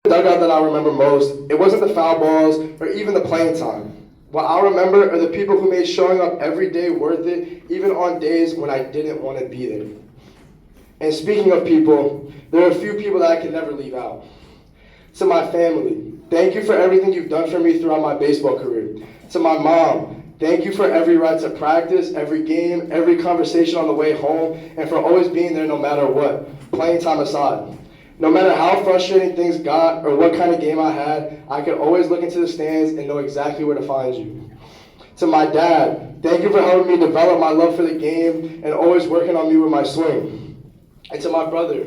Dugout that I remember most, it wasn't the foul balls or even the playing time. What I'll remember are the people who made showing up every day worth it, even on days when I didn't want to be there. And speaking of people, there are a few people that I can never leave out. To my family, thank you for everything you've done for me throughout my baseball career. To my mom, thank you for every ride to practice, every game, every conversation on the way home, and for always being there no matter what, playing time aside. No matter how frustrating things got or what kind of game I had, I could always look into the stands and know exactly where to find you. To my dad, thank you for helping me develop my love for the game and always working on me with my swing. And to my brother,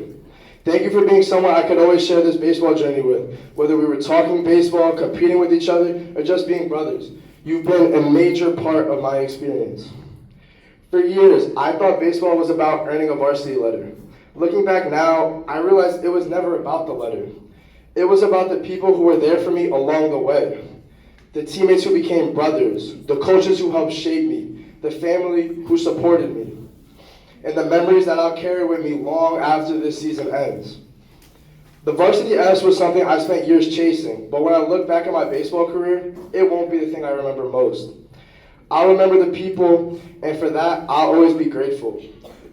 thank you for being someone I could always share this baseball journey with, whether we were talking baseball, competing with each other, or just being brothers. You've been a major part of my experience. For years, I thought baseball was about earning a varsity letter. Looking back now, I realized it was never about the letter. It was about the people who were there for me along the way. The teammates who became brothers, the coaches who helped shape me, the family who supported me, and the memories that I'll carry with me long after this season ends. The varsity S was something I spent years chasing, but when I look back at my baseball career, it won't be the thing I remember most. I'll remember the people, and for that, I'll always be grateful.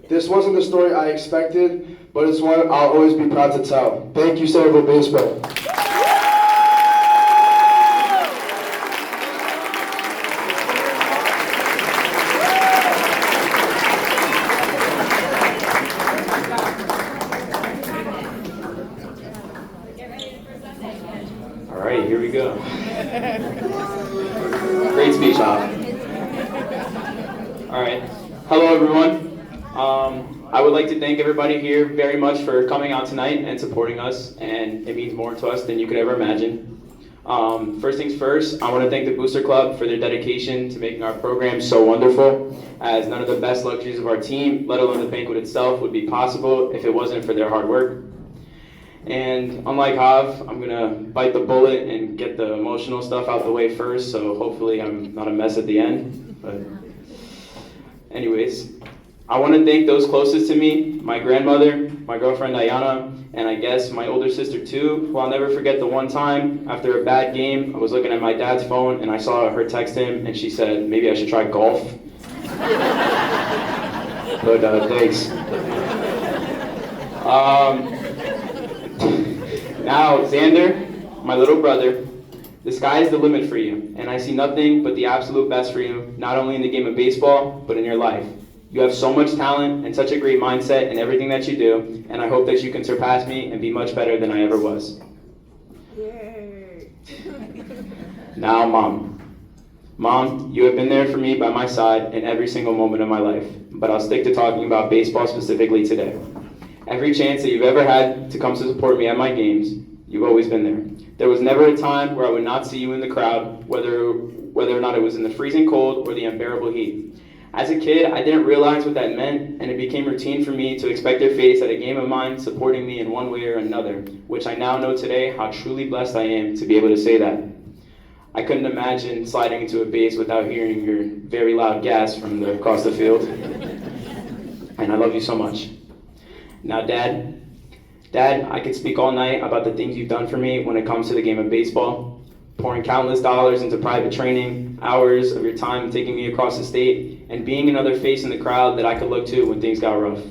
This wasn't the story I expected, but it's one I'll always be proud to tell. Thank you, Sayreville Baseball. All right, here we go. Great speech, Bob. All right. Hello, everyone. I would like to thank everybody here very much for coming out tonight and supporting us, and it means more to us than you could ever imagine. First things first, I want to thank the Booster Club for their dedication to making our program so wonderful, as none of the best luxuries of our team, let alone the banquet itself, would be possible if it wasn't for their hard work. And unlike Hav, I'm going to bite the bullet and get the emotional stuff out the way first, so hopefully I'm not a mess at the end. But anyways, I want to thank those closest to me, my grandmother, my girlfriend Diana, and I guess my older sister too, who I'll never forget the one time after a bad game, I was looking at my dad's phone and I saw her text him and she said, maybe I should try golf. But thanks. Now, Xander, my little brother, the sky is the limit for you, and I see nothing but the absolute best for you, not only in the game of baseball, but in your life. You have so much talent and such a great mindset in everything that you do, and I hope that you can surpass me and be much better than I ever was. Yay! Now, Mom. Mom, you have been there for me by my side in every single moment of my life, but I'll stick to talking about baseball specifically today. Every chance that you've ever had to come to support me at my games, you've always been there. There was never a time where I would not see you in the crowd, whether or not it was in the freezing cold or the unbearable heat. As a kid, I didn't realize what that meant, and it became routine for me to expect your face at a game of mine supporting me in one way or another, which I now know today how truly blessed I am to be able to say that. I couldn't imagine sliding into a base without hearing your very loud gasp from across the field. And I love you so much. Now, Dad, I could speak all night about the things you've done for me when it comes to the game of baseball, pouring countless dollars into private training, hours of your time taking me across the state, and being another face in the crowd that I could look to when things got rough.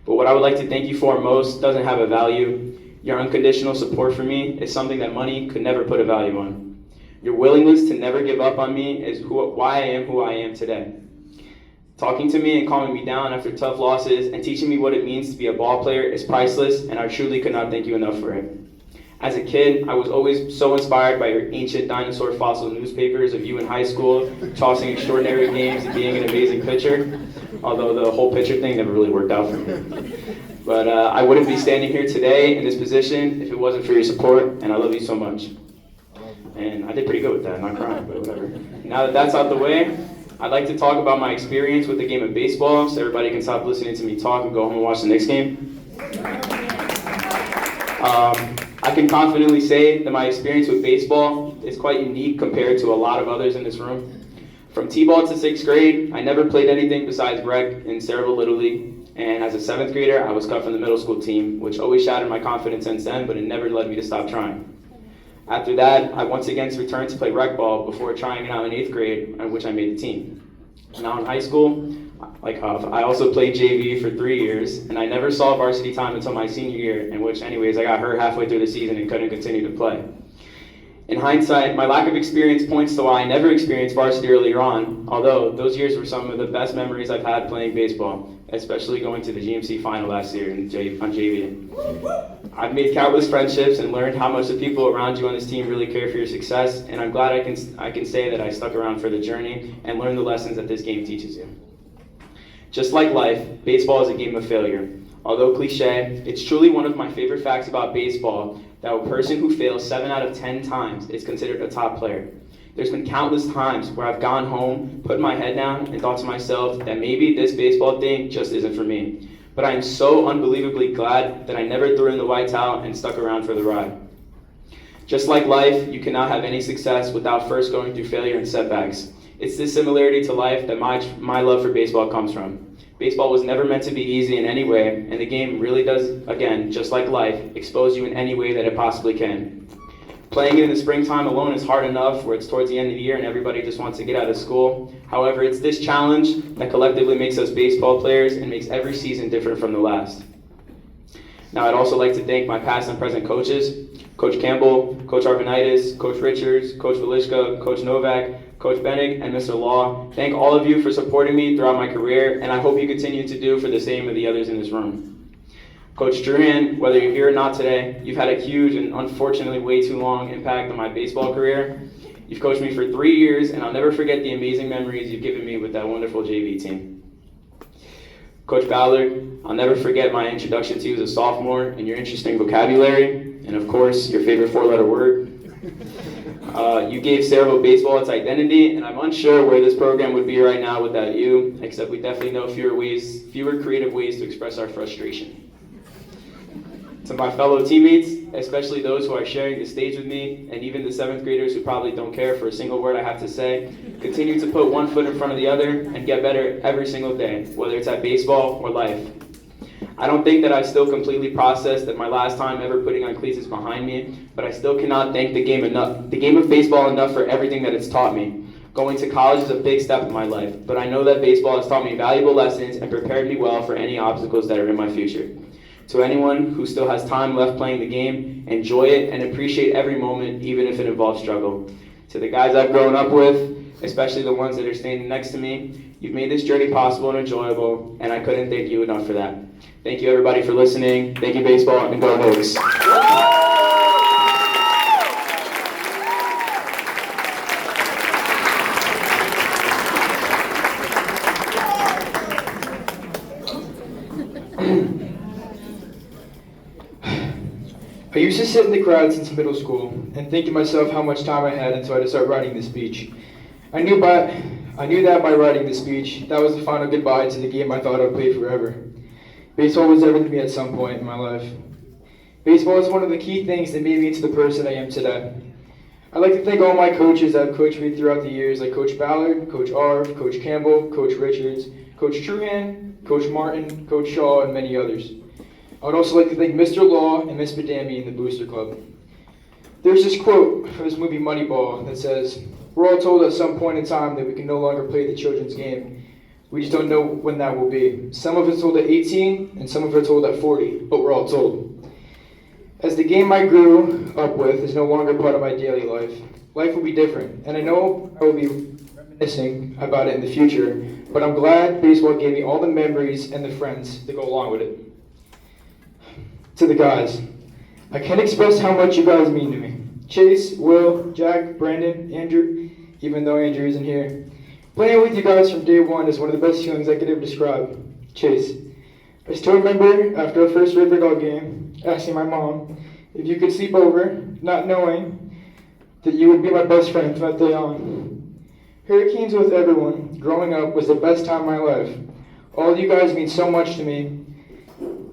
But what I would like to thank you for most doesn't have a value. Your unconditional support for me is something that money could never put a value on. Your willingness to never give up on me is why I am who I am today. Talking to me and calming me down after tough losses and teaching me what it means to be a ball player is priceless, and I truly could not thank you enough for it. As a kid, I was always so inspired by your ancient dinosaur fossil newspapers of you in high school, tossing extraordinary games and being an amazing pitcher, although the whole pitcher thing never really worked out for me. But I wouldn't be standing here today in this position if it wasn't for your support, and I love you so much. And I did pretty good with that, not crying, but whatever. Now that that's out the way, I'd like to talk about my experience with the game of baseball so everybody can stop listening to me talk and go home and watch the next game. I can confidently say that my experience with baseball is quite unique compared to a lot of others in this room. From T-ball to 6th grade, I never played anything besides rec in Sayreville Little League, And as a 7th grader, I was cut from the middle school team, which always shattered my confidence since then, but it never led me to stop trying. After that, I once again returned to play rec ball before trying it out in 8th grade, in which I made the team. Now in high school, like Huff, I also played JV for 3 years, and I never saw varsity time until my senior year, in which anyways, I got hurt halfway through the season and couldn't continue to play. In hindsight, my lack of experience points to why I never experienced varsity earlier on, although those years were some of the best memories I've had playing baseball, especially going to the GMC final last year on JV. I've made countless friendships and learned how much the people around you on this team really care for your success, and I'm glad I can say that I stuck around for the journey and learned the lessons that this game teaches you. Just like life, baseball is a game of failure. Although cliche, it's truly one of my favorite facts about baseball that a person who fails 7 out of 10 times is considered a top player. There's been countless times where I've gone home, put my head down, and thought to myself that maybe this baseball thing just isn't for me. But I am so unbelievably glad that I never threw in the white towel and stuck around for the ride. Just like life, you cannot have any success without first going through failure and setbacks. It's this similarity to life that my love for baseball comes from. Baseball was never meant to be easy in any way, and the game really does, again, just like life, expose you in any way that it possibly can. Playing it in the springtime alone is hard enough, where it's towards the end of the year and everybody just wants to get out of school. However, it's this challenge that collectively makes us baseball players and makes every season different from the last. Now, I'd also like to thank my past and present coaches, Coach Campbell, Coach Arvanitis, Coach Richards, Coach Velishka, Coach Novak, Coach Bennig, and Mr. Law. Thank all of you for supporting me throughout my career, and I hope you continue to do for the same of the others in this room. Coach Druhan, whether you're here or not today, you've had a huge and unfortunately way too long impact on my baseball career. You've coached me for 3 years, and I'll never forget the amazing memories you've given me with that wonderful JV team. Coach Ballard, I'll never forget my introduction to you as a sophomore and your interesting vocabulary, and of course, your favorite 4-letter word. You gave Sayreville baseball its identity, and I'm unsure where this program would be right now without you, except we definitely know fewer creative ways to express our frustration. To my fellow teammates, especially those who are sharing the stage with me, and even the 7th graders who probably don't care for a single word I have to say, continue to put one foot in front of the other and get better every single day, whether it's at baseball or life. I don't think that I've still completely processed that my last time ever putting on cleats is behind me, but I still cannot thank the game of baseball enough for everything that it's taught me. Going to college is a big step in my life, but I know that baseball has taught me valuable lessons and prepared me well for any obstacles that are in my future. To anyone who still has time left playing the game, enjoy it and appreciate every moment, even if it involves struggle. To the guys I've grown up with, especially the ones that are standing next to me, you've made this journey possible and enjoyable, and I couldn't thank you enough for that. Thank you everybody for listening. Thank you baseball, and go Hogs. I used to sit in the crowd since middle school and think to myself how much time I had until I had to start writing this speech. I knew that by writing this speech, that was the final goodbye to the game I thought I'd play forever. Baseball was everything to me at some point in my life. Baseball is one of the key things that made me into the person I am today. I'd like to thank all my coaches that have coached me throughout the years, like Coach Ballard, Coach Arv, Coach Campbell, Coach Richards, Coach Truhan, Coach Martin, Coach Shaw, and many others. I would also like to thank Mr. Law and Miss Badami in the Booster Club. There's this quote from this movie Moneyball that says, "We're all told at some point in time that we can no longer play the children's game. We just don't know when that will be. Some of us told at 18, and some of us told at 40, but we're all told." As the game I grew up with is no longer part of my daily life, life will be different, and I know I will be reminiscing about it in the future, but I'm glad baseball gave me all the memories and the friends to go along with it. To the guys, I can't express how much you guys mean to me. Chase, Will, Jack, Brandon, Andrew, even though Andrew isn't here. Playing with you guys from day one is one of the best feelings I could ever describe. Chase, I still remember after our first River Dog game, asking my mom if you could sleep over, not knowing that you would be my best friend from that day on. Hurricanes with everyone, growing up, was the best time of my life. All of you guys mean so much to me.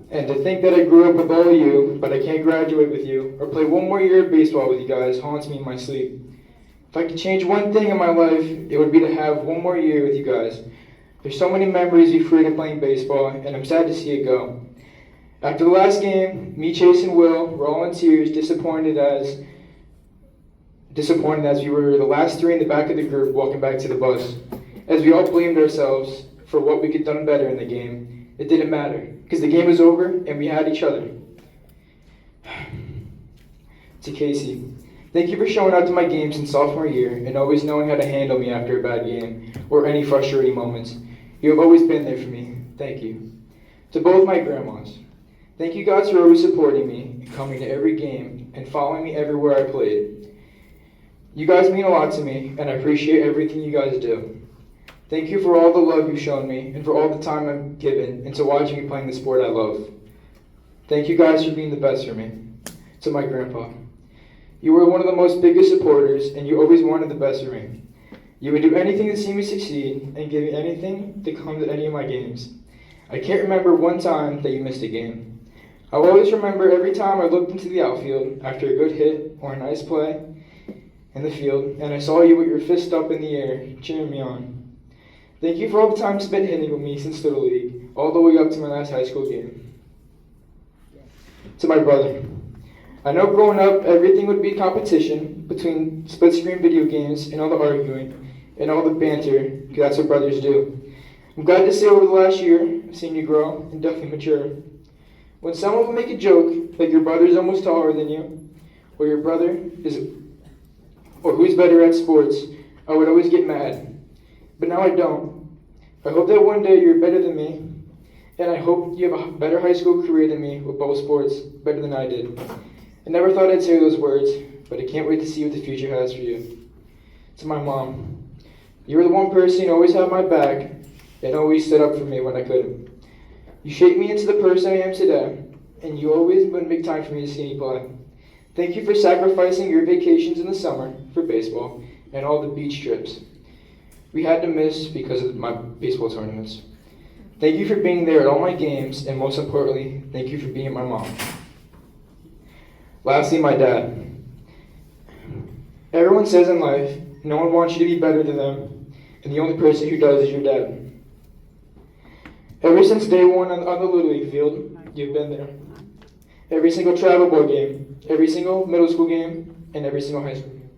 And to think that I grew up with all of you, but I can't graduate with you, or play one more year of baseball with you guys, haunts me in my sleep. If I could change one thing in my life, it would be to have one more year with you guys. There's so many memories we created playing baseball, and I'm sad to see it go. After the last game, me, Chase, and Will were all in tears, disappointed as we were the last three in the back of the group walking back to the bus. As we all blamed ourselves for what we could have done better in the game, it didn't matter, because the game was over and we had each other. To Casey, thank you for showing up to my games in sophomore year and always knowing how to handle me after a bad game or any frustrating moments. You have always been there for me. Thank you. To both my grandmas, thank you guys for always supporting me and coming to every game and following me everywhere I played. You guys mean a lot to me, and I appreciate everything you guys do. Thank you for all the love you've shown me and for all the time I've given into watching me playing the sport I love. Thank you guys for being the best for me. To my grandpa, you were one of the most biggest supporters, and you always wanted the best for me. You would do anything to see me succeed and give me anything to come to any of my games. I can't remember one time that you missed a game. I will always remember every time I looked into the outfield after a good hit or a nice play in the field, and I saw you with your fist up in the air, cheering me on. Thank you for all the time spent hitting with me since Little League, all the way up to my last high school game. To my brother, I know growing up, everything would be competition between split-screen video games and all the arguing and all the banter, because that's what brothers do. I'm glad to say over the last year, I've seen you grow and definitely mature. When someone would make a joke, like your brother's almost taller than you, or your brother is, or who's better at sports, I would always get mad. But now I don't. I hope that one day you're better than me, and I hope you have a better high school career than me with both sports, better than I did. I never thought I'd say those words, but I can't wait to see what the future has for you. To my mom, you were the one person who always had my back and always stood up for me when I couldn't. You shaped me into the person I am today, and you always would make time for me to see me play. Thank you for sacrificing your vacations in the summer for baseball and all the beach trips we had to miss because of my baseball tournaments. Thank you for being there at all my games, and most importantly, thank you for being my mom. Lastly, my dad. Everyone says in life, no one wants you to be better than them, and the only person who does is your dad. Ever since day one on the Little League field, you've been there. Every single travel ball game, every single middle school game, and every single high school game.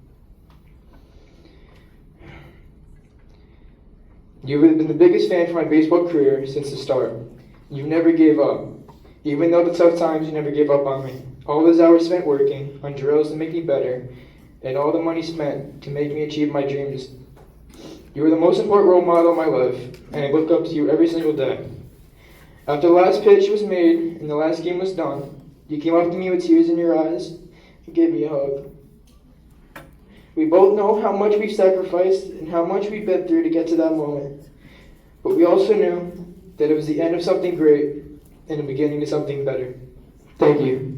You've been the biggest fan for my baseball career since the start. You never gave up. Even though the tough times, you never gave up on me. All those hours spent working on drills to make me better, and all the money spent to make me achieve my dreams. You were the most important role model of my life, and I look up to you every single day. After the last pitch was made and the last game was done, you came up to me with tears in your eyes and gave me a hug. We both know how much we've sacrificed and how much we've been through to get to that moment. But we also knew that it was the end of something great and the beginning of something better. Thank you.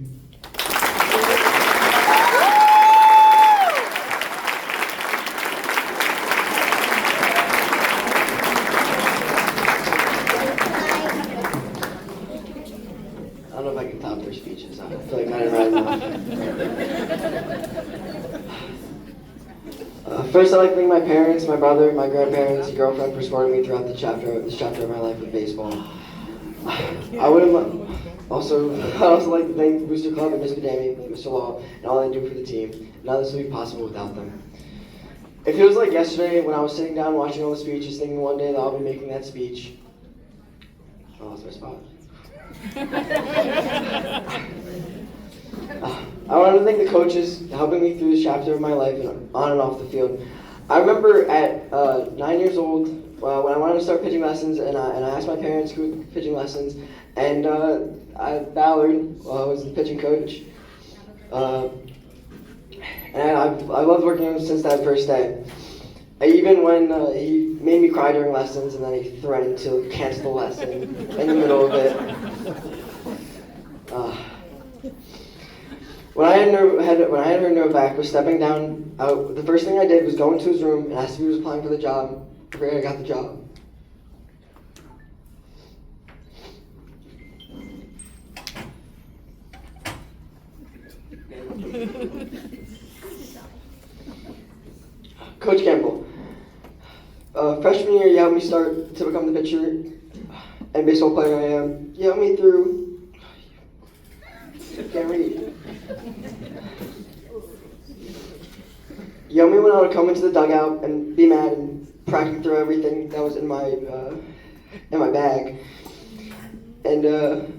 I don't know if I can top their speeches. I feel like I didn't write enough. First, I'd like to thank my parents, my brother, my grandparents, and girlfriend for supporting me throughout this chapter of my life with baseball. I'd also like to thank Booster Club and Miss Badami, Mr. Law, and all they do for the team. None of this would be possible without them. It feels like yesterday when I was sitting down watching all the speeches, thinking one day that I'll be making that speech. I lost my spot. I want to thank the coaches for helping me through this chapter of my life and on and off the field. I remember at 9 years old when I wanted to start pitching lessons, and I asked my parents who were pitching lessons, and Ballard was the pitching coach. And I've loved working with him since that first day. Even when he made me cry during lessons, and then he threatened to cancel the lesson in the middle of it. When I had heard Novak was stepping down out, the first thing I did was go into his room and ask if he was applying for the job. Afraid I got the job. Coach Campbell, Freshman year, you helped me start to become the pitcher and baseball player I am. You helped me through. Can't read. You helped me when I would come into the dugout and be mad and practically throw everything that was in my bag. And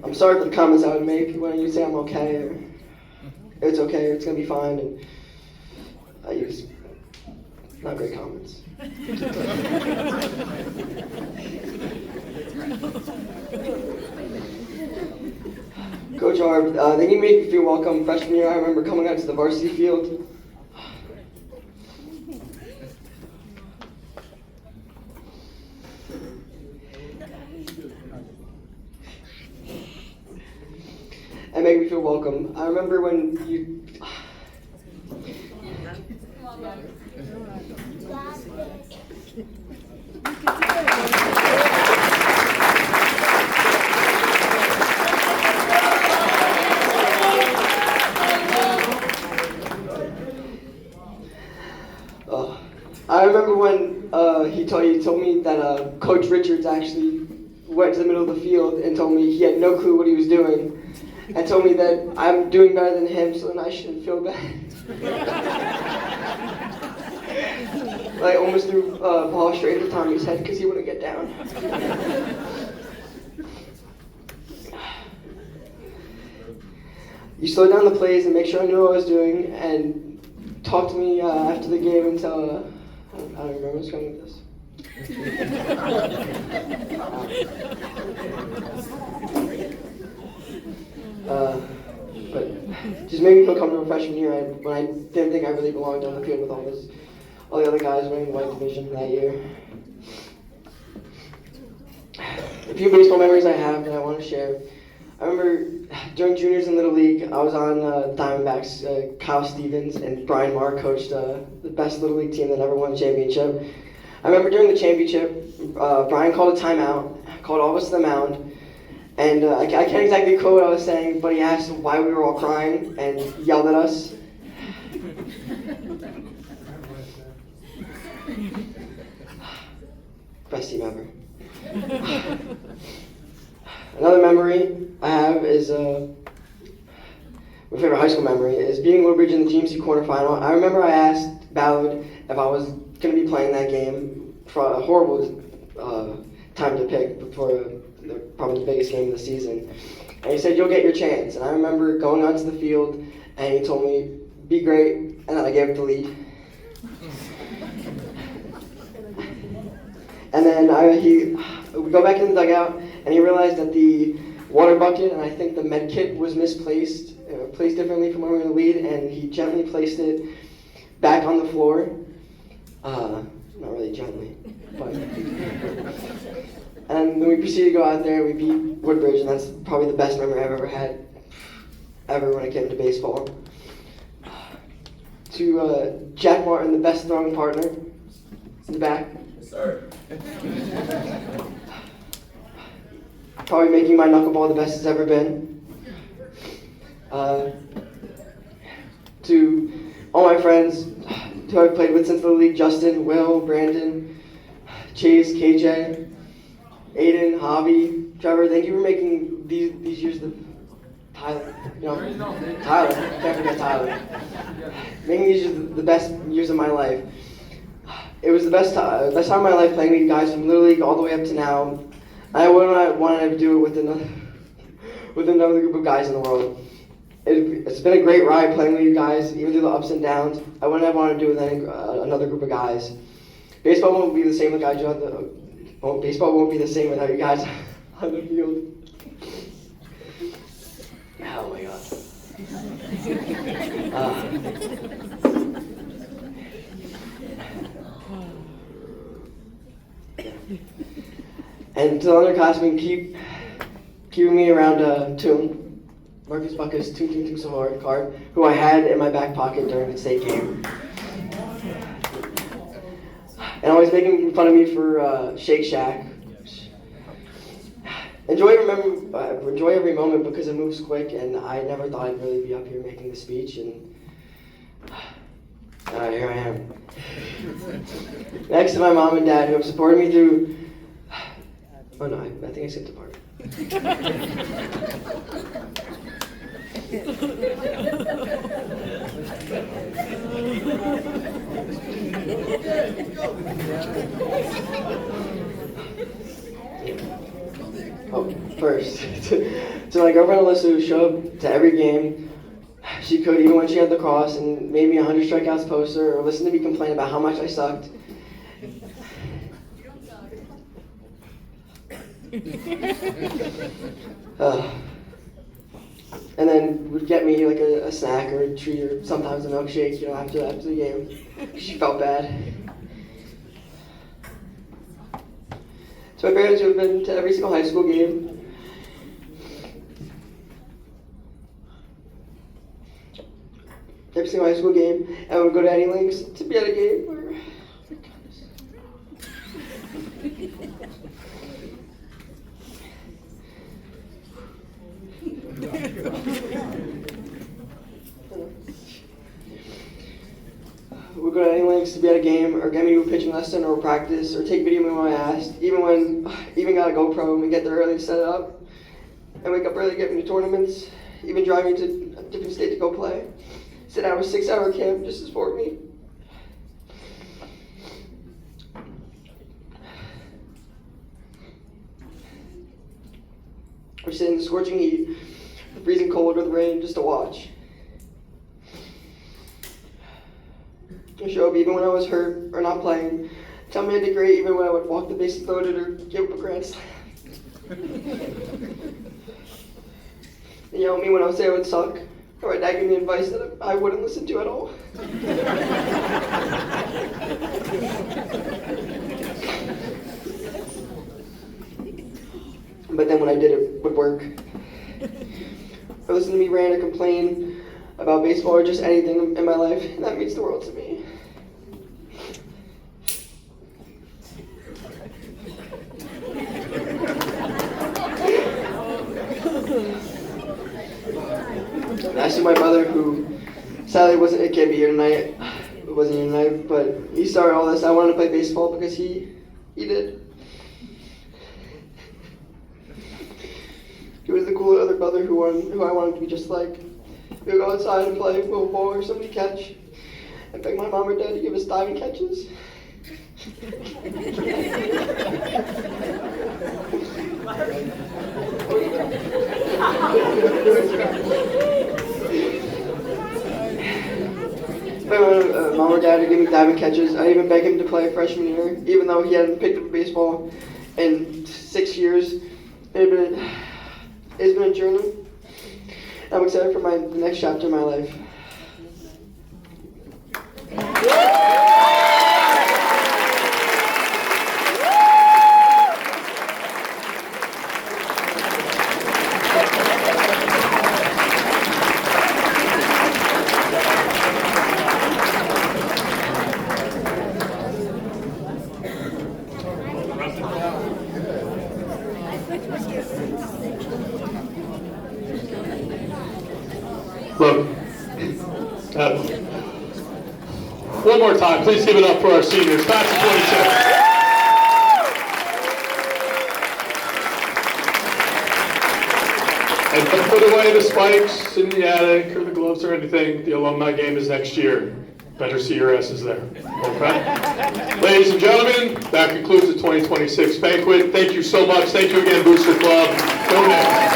I'm sorry for the comments I would make when you say I'm okay, or it's okay, or it's gonna be fine, and I use not great comments. Coach Harv, they didn't make me feel welcome freshman year. I remember coming out to the varsity field. And make me feel welcome. I remember when you. I remember when he told me that Coach Richards actually went to the middle of the field and told me he had no clue what he was doing, and told me that I'm doing better than him, so then I shouldn't feel bad. Like almost threw a ball straight into Tommy's head because he wouldn't get down. You slowed down the plays and make sure I knew what I was doing, and talked to me after the game until I don't remember what's going with this. But just made me feel comfortable freshman year when I didn't think I really belonged on the field with all the other guys winning the white division that year. A few baseball memories I have that I want to share. I remember during juniors in Little League, I was on Diamondbacks. Kyle Stevens and Brian Marr coached the best Little League team that ever won a championship. I remember during the championship, Brian called a timeout, called all of us to the mound, and I can't exactly quote what I was saying, but he asked why we were all crying and yelled at us. Best team ever. Another memory I have is, my favorite high school memory is being in Woodbridge in the GMC quarterfinal. I remember I asked Ballard if I was going to be playing that game for a horrible time to pick before probably the biggest game of the season. And he said, "You'll get your chance." And I remember going onto the field and he told me, "Be great," and then I gave it the lead. And then we go back in the dugout, and he realized that the water bucket and I think the med kit was misplaced, placed differently from when we were in the lead, and he gently placed it back on the floor. Not really gently, but. And then we proceeded to go out there, we beat Woodbridge, and that's probably the best memory I've ever had, when it came to baseball. To Jack Martin, the best throwing partner, in the back. Yes, sir. Probably making my knuckleball the best it's ever been. To all my friends who I've played with since the league: Justin, Will, Brandon, Chase, KJ, Aiden, Javi, Trevor. Thank you for making these years Tyler, Tyler, can't forget Tyler. Making these years the best years of my life. It was the best time of my life playing with you guys from Little League all the way up to now. I wouldn't want to do it with another group of guys in the world. It's been a great ride playing with you guys, even through the ups and downs. I wouldn't have wanted to do it with another group of guys. Baseball won't be the same without you baseball won't be the same without you guys on the field. Oh my God. And to the underclassmen, keeping me around Toon, Marcus Buckus, Toon so hard card, who I had in my back pocket during the state game. And always making fun of me for Shake Shack. Enjoy every moment because it moves quick, and I never thought I'd really be up here making the speech, and here I am. Next to my mom and dad, who have supported me through. Oh no, I think I skipped a part. Oh, first, to my girlfriend Alyssa, who showed up to every game she could, even when she had the cross, and made me a 100 strikeouts poster, or listened to me complain about how much I sucked. And then would get me like a snack or a treat or sometimes a milkshake, after the game. She felt bad. To my parents who have been to every single high school game. Every single high school game, and would go to any lengths to be at a game. Would go to any lengths to be at a game, or get me to a pitching lesson or practice, or take video of me when I asked. Even got a GoPro and get there early to set it up, and wake up early to get me to tournaments. Even drive me to a different state to go play. Sit out a 6-hour camp just to support me. Or sit in the scorching heat, the freezing cold or the rain just to watch. Or show up even when I was hurt or not playing. Tell me I did great even when I would walk the bases loaded or give up a grand slam. And yell at me when I would say I would suck. Or my dad gave me advice that I wouldn't listen to at all. But then when I did, it would work. Or listen to me rant or complain about baseball or just anything in my life, and that means the world to me. Next to my brother, who sadly can't be here tonight. Wasn't here tonight, but he started all this. I wanted to play baseball because he did. He was the cool other brother who I wanted to be just like. We would go outside and play with a ball or somebody catch, and beg my mom or dad to give us diving catches. Mom or dad to give me diving catches. I even begged him to play freshman year, even though he hadn't picked up baseball in 6 years. It's been a journey. I'm excited for the next chapter of my life. Look, one more time, please give it up for our seniors. Class of 26. And don't put away the spikes in the attic or the gloves or anything. The alumni game is next year. Better see your asses there. Okay? Ladies and gentlemen, that concludes the 2026 banquet. Thank you so much. Thank you again, Booster Club. Go next.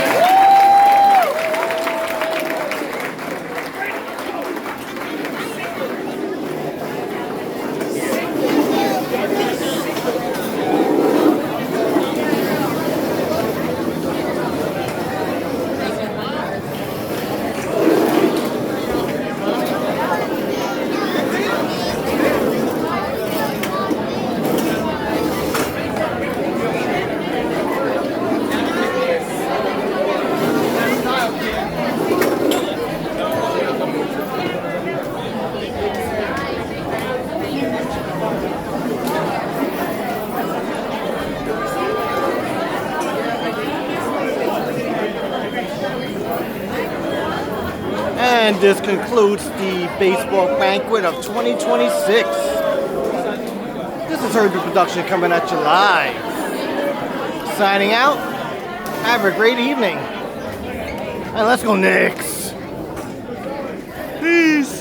And this concludes the baseball banquet of 2026. This is Sayreville Production coming at you live. Signing out. Have a great evening. And let's go Knicks. Peace.